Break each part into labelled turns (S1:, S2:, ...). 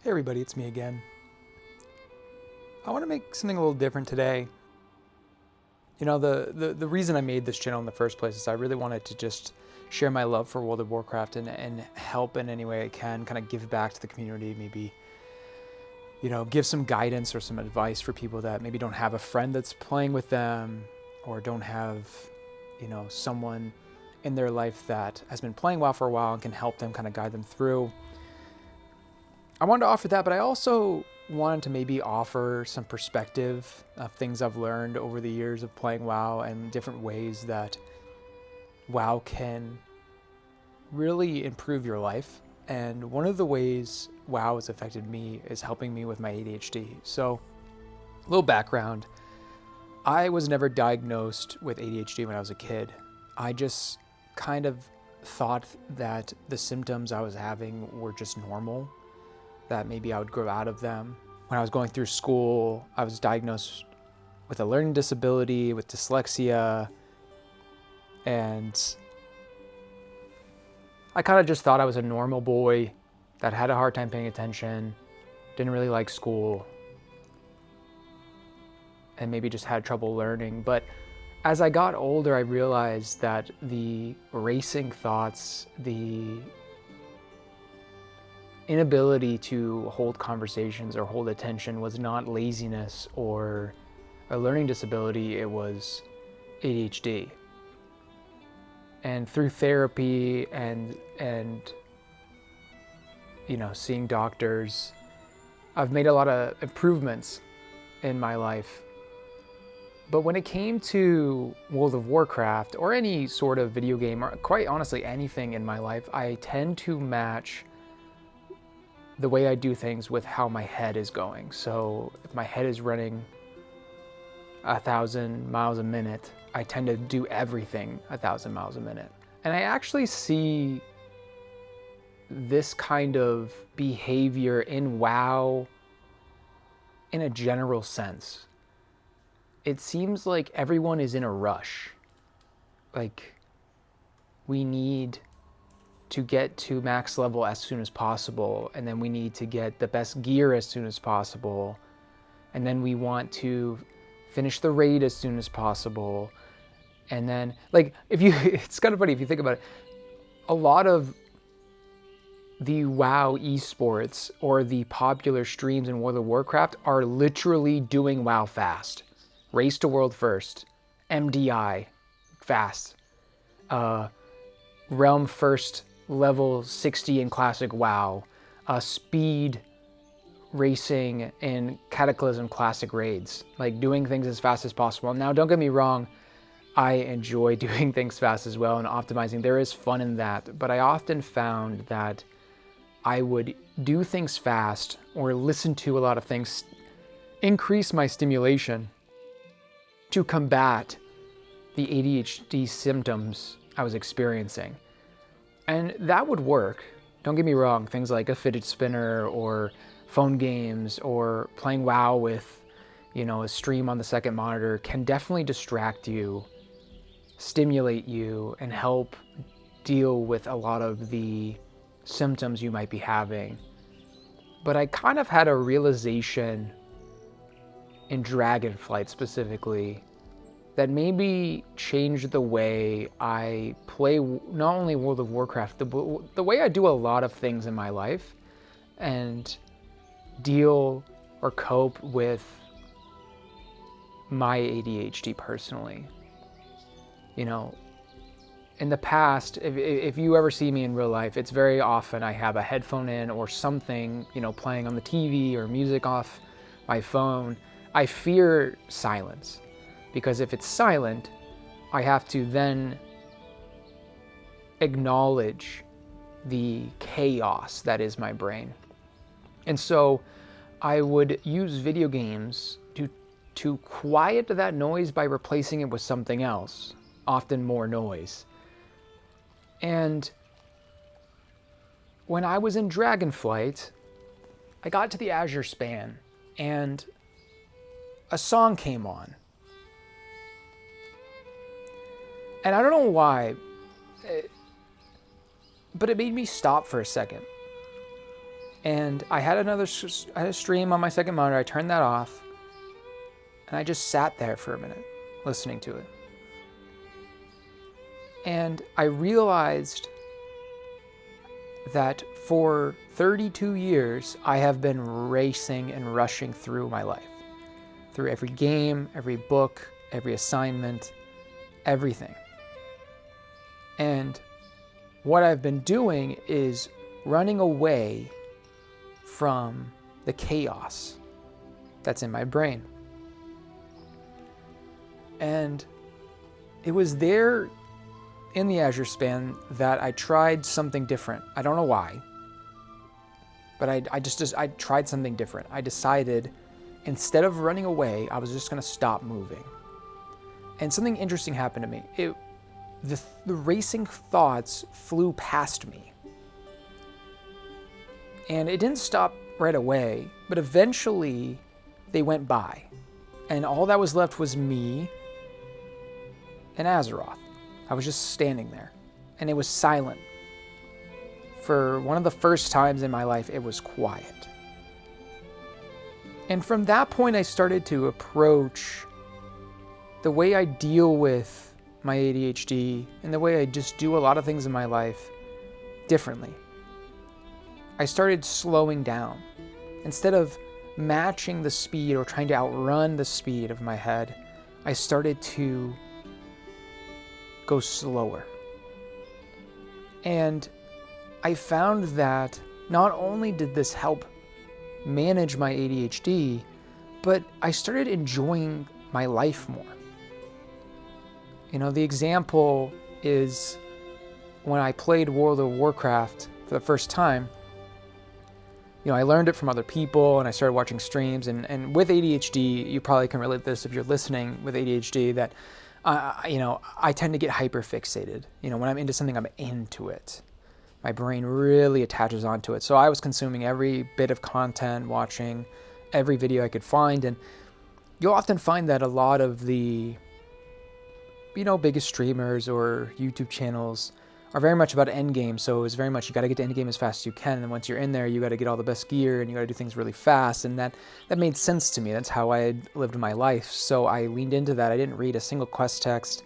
S1: Hey everybody, it's me again. I want to make something a little different today. You know, the reason I made this channel in the first place is I really wanted to just share my love for World of Warcraft and help in any way I can, kind of give back to the community, maybe, give some guidance or some advice for people that maybe don't have a friend that's playing with them or don't have, someone in their life that has been playing WoW for a while and can help them kind of guide them through. I wanted to offer that, but I also wanted to maybe offer some perspective of things I've learned over the years of playing WoW and different ways that WoW can really improve your life. And one of the ways WoW has affected me is helping me with my ADHD. So, a little background. I was never diagnosed with ADHD when I was a kid. I just kind of thought that the symptoms I was having were just normal, that maybe I would grow out of them. When I was going through school, I was diagnosed with a learning disability, with dyslexia, and I kind of just thought I was a normal boy that had a hard time paying attention, didn't really like school, and maybe just had trouble learning. But as I got older, I realized that the racing thoughts, the inability to hold conversations or hold attention was not laziness or a learning disability, it was ADHD. And through therapy and seeing doctors, I've made a lot of improvements in my life. But when it came to World of Warcraft or any sort of video game, or quite honestly anything in my life, I tend to match the way I do things with how my head is going. So if my head is running 1,000 miles a minute, I tend to do everything 1,000 miles a minute. And I actually see this kind of behavior in WoW in a general sense. It seems like everyone is in a rush. Like, we need to get to max level as soon as possible, and then we need to get the best gear as soon as possible, and then we want to finish the raid as soon as possible. And then, it's kind of funny if you think about it, a lot of the WoW esports or the popular streams in World of Warcraft are literally doing WoW fast. Race to world first, MDI fast, realm first, level 60 in classic WoW, speed racing in Cataclysm classic raids, like doing things as fast as possible. Now, don't get me wrong, I enjoy doing things fast as well and optimizing. There is fun in that, but I often found that I would do things fast or listen to a lot of things, increase my stimulation to combat the ADHD symptoms I was experiencing. And that would work. Don't get me wrong, things like a fidget spinner or phone games or playing WoW with, a stream on the second monitor can definitely distract you, stimulate you, and help deal with a lot of the symptoms you might be having. But I kind of had a realization in Dragonflight specifically that maybe changed the way I play not only World of Warcraft, the way I do a lot of things in my life and deal or cope with my ADHD personally. In the past, if you ever see me in real life, it's very often I have a headphone in or something, playing on the TV or music off my phone. I fear silence. Because if it's silent, I have to then acknowledge the chaos that is my brain. And so I would use video games to quiet that noise by replacing it with something else, often more noise. And when I was in Dragonflight, I got to the Azure Span and a song came on. And I don't know why, but it made me stop for a second. And I had I had a stream on my second monitor. I turned that off, and I just sat there for a minute, listening to it. And I realized that for 32 years, I have been racing and rushing through my life. Through every game, every book, every assignment, everything. And what I've been doing is running away from the chaos that's in my brain. And it was there in the Azure Span that I tried something different. I don't know why, but I tried something different. I decided instead of running away, I was just going to stop moving. And something interesting happened to me. The racing thoughts flew past me. And it didn't stop right away, but eventually they went by. And all that was left was me and Azeroth. I was just standing there, and it was silent. For one of the first times in my life, it was quiet. And from that point, I started to approach the way I deal with my ADHD and the way I just do a lot of things in my life differently. I started slowing down. Instead of matching the speed or trying to outrun the speed of my head, I started to go slower. And I found that not only did this help manage my ADHD, but I started enjoying my life more. You know, the example is when I played World of Warcraft for the first time. You know, I learned it from other people and I started watching streams, and with ADHD, you probably can relate this if you're listening with ADHD, that I tend to get hyper fixated. You know, when I'm into something, I'm into it. My brain really attaches onto it. So I was consuming every bit of content, watching every video I could find. And you'll often find that a lot of the, biggest streamers or YouTube channels are very much about endgame. So it's very much, you got to get to endgame as fast as you can. And once you're in there, you got to get all the best gear and you got to do things really fast. And that made sense to me. That's how I had lived my life. So I leaned into that. I didn't read a single quest text.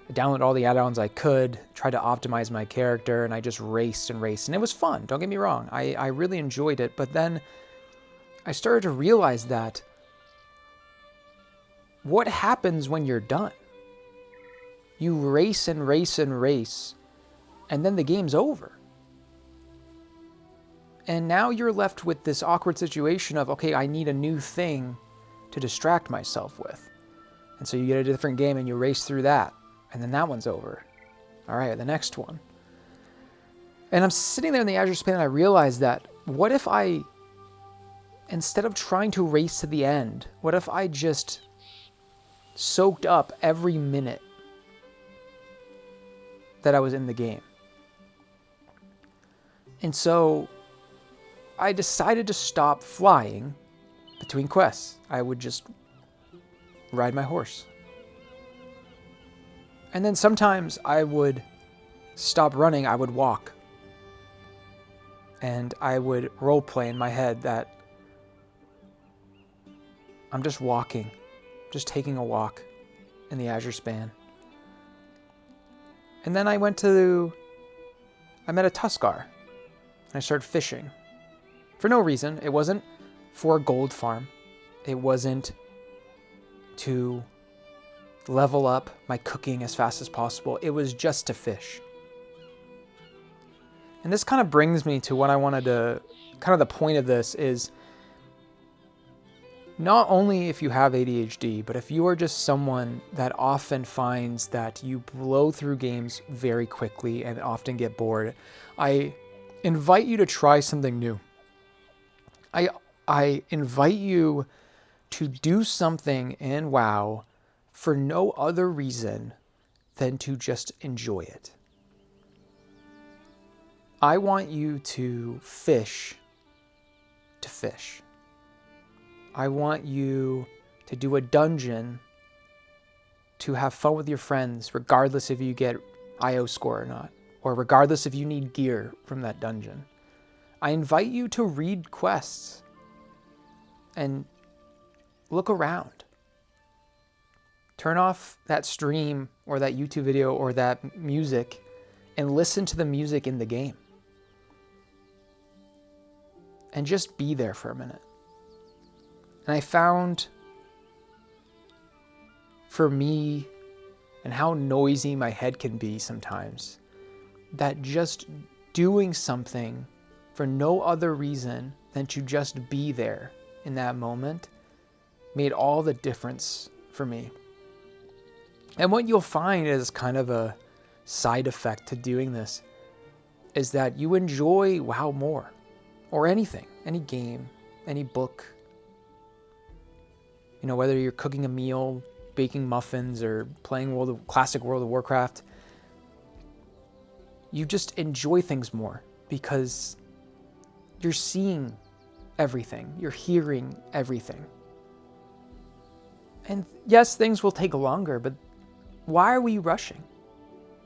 S1: I downloaded all the add-ons I could, tried to optimize my character, and I just raced and raced. And it was fun. Don't get me wrong. I really enjoyed it. But then I started to realize that what happens when you're done? You race and race and race, and then the game's over. And now you're left with this awkward situation of, okay, I need a new thing to distract myself with. And so you get a different game and you race through that, and then that one's over. All right, the next one. And I'm sitting there in the Azure Span and I realized that, what if I, instead of trying to race to the end, what if I just soaked up every minute that I was in the game? And so I decided to stop flying between quests. I would just ride my horse. And then sometimes I would stop running, I would walk. And I would roleplay in my head that I'm just walking, just taking a walk in the Azure Span. And then I met a Tuskar. And I started fishing. For no reason. It wasn't for a gold farm. It wasn't to level up my cooking as fast as possible. It was just to fish. And this kind of brings me to what I wanted to, kind of the point of this is, not only if you have ADHD, but if you are just someone that often finds that you blow through games very quickly and often get bored, I invite you to try something new. I invite you to do something in WoW for no other reason than to just enjoy it. I want you to fish to fish. I want you to do a dungeon to have fun with your friends, regardless if you get IO score or not, or regardless if you need gear from that dungeon. I invite you to read quests and look around. Turn off that stream or that YouTube video or that music and listen to the music in the game. And just be there for a minute. And I found, for me, and how noisy my head can be sometimes, that just doing something for no other reason than to just be there in that moment made all the difference for me. And what you'll find is kind of a side effect to doing this is that you enjoy WoW more, or anything, any game, any book. You know, whether you're cooking a meal, baking muffins, or playing classic World of Warcraft, you just enjoy things more because you're seeing everything, you're hearing everything. And yes, things will take longer, but why are we rushing?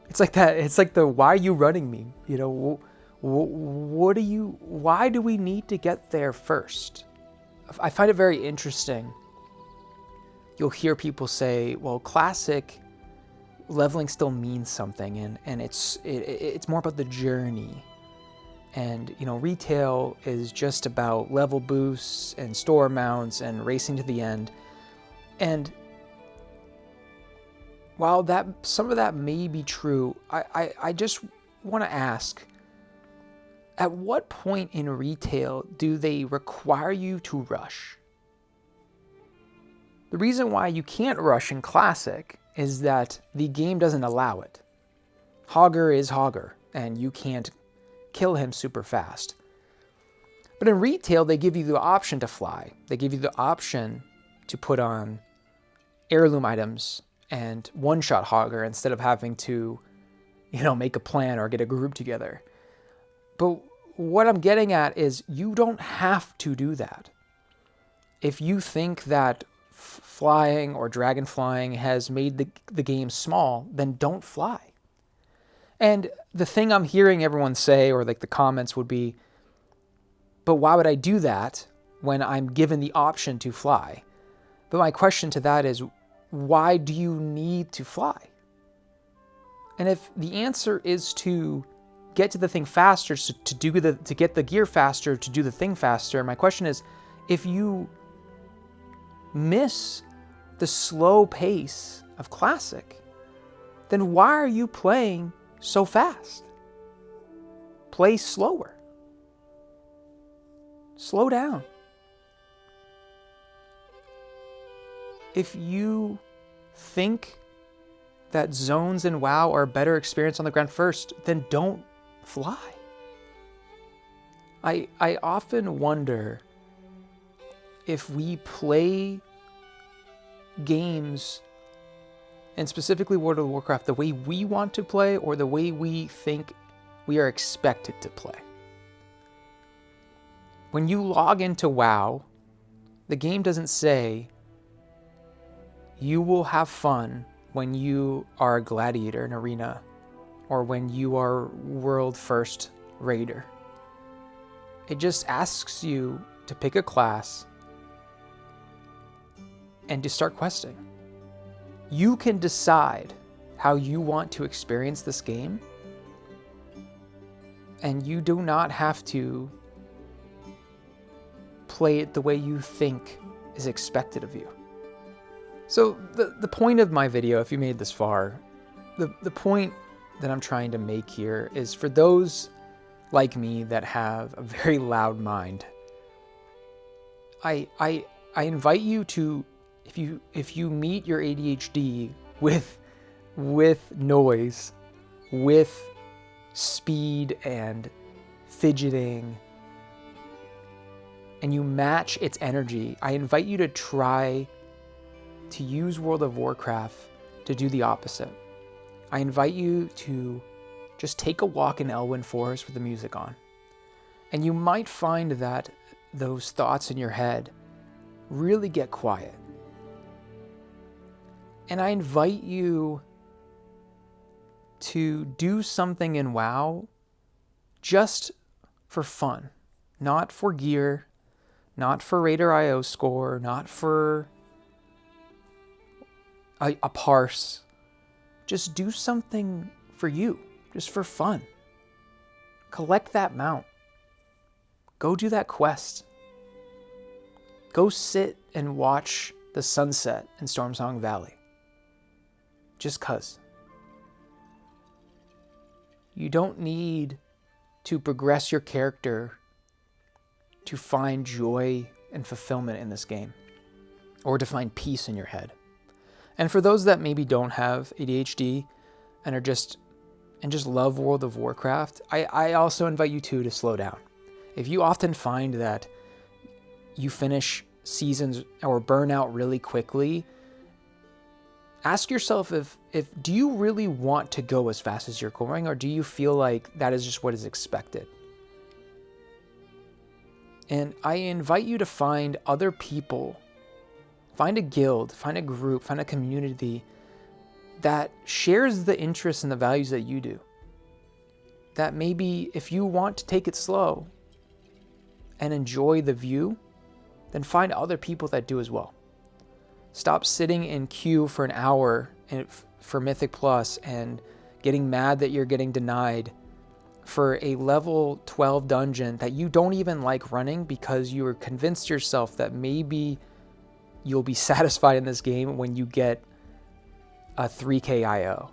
S1: It's like that. It's like the "why are you running" meme. You know, why do we need to get there first? I find it very interesting. You'll hear people say, well, classic leveling still means something, and it's more about the journey. And, you know, retail is just about level boosts and store mounts and racing to the end. And while some of that may be true, I just want to ask, at what point in retail do they require you to rush? The reason why you can't rush in Classic is that the game doesn't allow it. Hogger is Hogger, and you can't kill him super fast. But in retail, they give you the option to fly. They give you the option to put on heirloom items and one-shot Hogger instead of having to, you know, make a plan or get a group together. But what I'm getting at is you don't have to do that. If you think that flying or dragon flying has made the game small, then don't fly. And the thing I'm hearing everyone say, or like the comments would be, but why would I do that when I'm given the option to fly? But my question to that is, why do you need to fly? And if the answer is to get to the thing faster, to get the gear faster, to do the thing faster, my question is, if you miss the slow pace of Classic, then why are you playing so fast? Play slower. Slow down. If you think that zones in WoW are a better experience on the ground first, then don't fly. I often wonder if we play games, and specifically World of Warcraft, the way we want to play or the way we think we are expected to play. When you log into WoW, the game doesn't say you will have fun when you are a gladiator in arena or when you are world first raider. It just asks you to pick a class and to start questing. You can decide how you want to experience this game, and you do not have to play it the way you think is expected of you. So the point of my video, if you made this far, the point that I'm trying to make here is for those like me that have a very loud mind, I invite you to, if you meet your ADHD with noise, with speed and fidgeting, and you match its energy, I invite you to try to use World of Warcraft to do the opposite. I invite you to just take a walk in Elwyn Forest with the music on. And you might find that those thoughts in your head really get quiet. And I invite you to do something in WoW just for fun. Not for gear, not for Raider.io score, not for a parse. Just do something for you, just for fun. Collect that mount. Go do that quest. Go sit and watch the sunset in Stormsong Valley. Just 'cause. You don't need to progress your character to find joy and fulfillment in this game, or to find peace in your head. And for those that maybe don't have ADHD and just love World of Warcraft, I also invite you to slow down. If you often find that you finish seasons or burn out really quickly, ask yourself if do you really want to go as fast as you're going, or do you feel like that is just what is expected? And I invite you to find other people, find a guild, find a group, find a community that shares the interests and the values that you do. That maybe if you want to take it slow and enjoy the view, then find other people that do as well. Stop sitting in queue for an hour for Mythic Plus and getting mad that you're getting denied for a level 12 dungeon that you don't even like running because you are convinced yourself that maybe you'll be satisfied in this game when you get a 3k IO.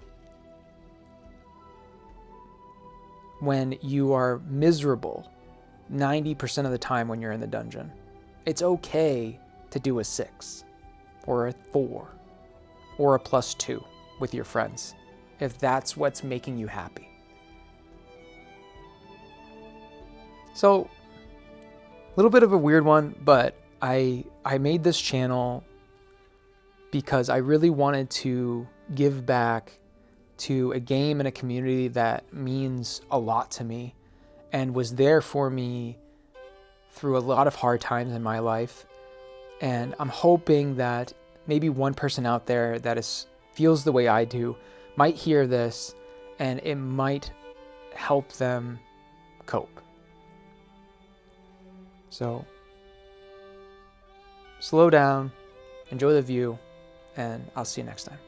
S1: When you are miserable 90% of the time when you're in the dungeon. It's okay to do a 6 or a 4 or a +2 with your friends if that's what's making you happy. So, a little bit of a weird one, but I made this channel because I really wanted to give back to a game and a community that means a lot to me and was there for me through a lot of hard times in my life. And I'm hoping that maybe one person out there that feels the way I do might hear this and it might help them cope. So, slow down, enjoy the view, and I'll see you next time.